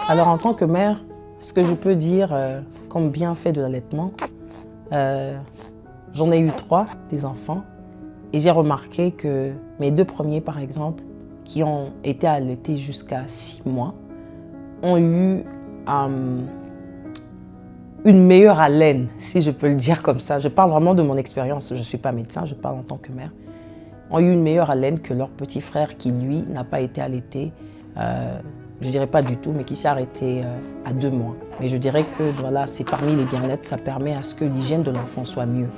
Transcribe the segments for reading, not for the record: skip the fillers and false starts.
Alors en tant que mère, ce que je peux dire comme bienfait de l'allaitement, j'en ai eu 3 des enfants et j'ai remarqué que mes 2 premiers par exemple, qui ont été allaités jusqu'à 6 mois, ont eu une meilleure haleine, si je peux le dire comme ça. Je parle vraiment de mon expérience, je ne suis pas médecin, je parle en tant que mère. Ont eu une meilleure haleine que leur petit frère qui, lui, n'a pas été allaité, je ne dirais pas du tout, mais qui s'est arrêté à 2 mois. Mais je dirais que voilà, c'est parmi les bien-être, ça permet à ce que l'hygiène de l'enfant soit mieux.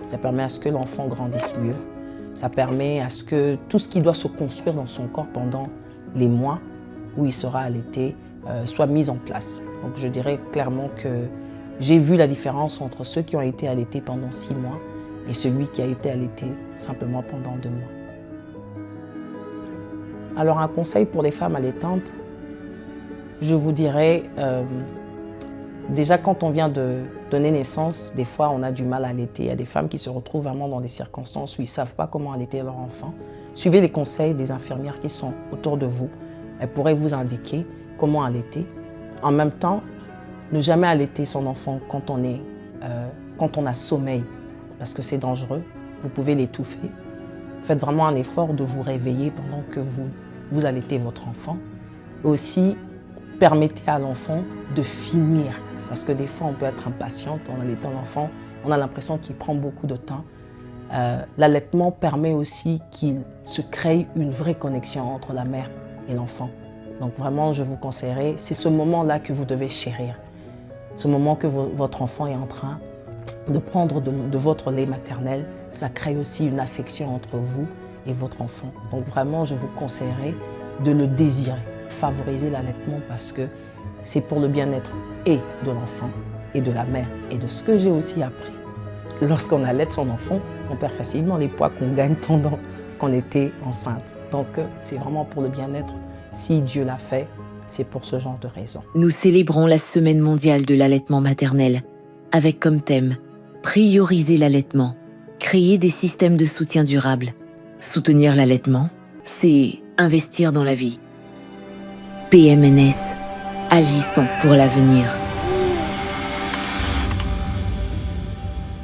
Ça permet à ce que l'enfant grandisse mieux. Ça permet à ce que tout ce qui doit se construire dans son corps pendant les mois où il sera allaité soit mis en place. Donc je dirais clairement que j'ai vu la différence entre ceux qui ont été allaités pendant 6 mois et celui qui a été allaité simplement pendant 2 mois. Alors un conseil pour les femmes allaitantes, je vous dirais, déjà quand on vient de donner naissance, des fois on a du mal à allaiter. Il y a des femmes qui se retrouvent vraiment dans des circonstances où ils ne savent pas comment allaiter leur enfant. Suivez les conseils des infirmières qui sont autour de vous. Elles pourraient vous indiquer comment allaiter. En même temps, ne jamais allaiter son enfant quand on a sommeil, parce que c'est dangereux, vous pouvez l'étouffer. Faites vraiment un effort de vous réveiller pendant que vous allaitez votre enfant. Aussi, permettez à l'enfant de finir, parce que des fois on peut être impatiente en allaitant l'enfant, on a l'impression qu'il prend beaucoup de temps. L'allaitement permet aussi qu'il se crée une vraie connexion entre la mère et l'enfant. Donc vraiment, je vous conseillerais, c'est ce moment-là que vous devez chérir. Ce moment que votre enfant est en train de prendre de votre lait maternel, ça crée aussi une affection entre vous et votre enfant. Donc vraiment, je vous conseillerais de le désirer, favoriser l'allaitement parce que c'est pour le bien-être et de l'enfant et de la mère. Et de ce que j'ai aussi appris, lorsqu'on allaite son enfant, on perd facilement les poids qu'on gagne pendant qu'on était enceinte. Donc c'est vraiment pour le bien-être. Si Dieu l'a fait, c'est pour ce genre de raison. Nous célébrons la Semaine mondiale de l'allaitement maternel avec comme thème prioriser l'allaitement, créer des systèmes de soutien durable. Soutenir l'allaitement, c'est investir dans la vie. PMNS, agissons pour l'avenir.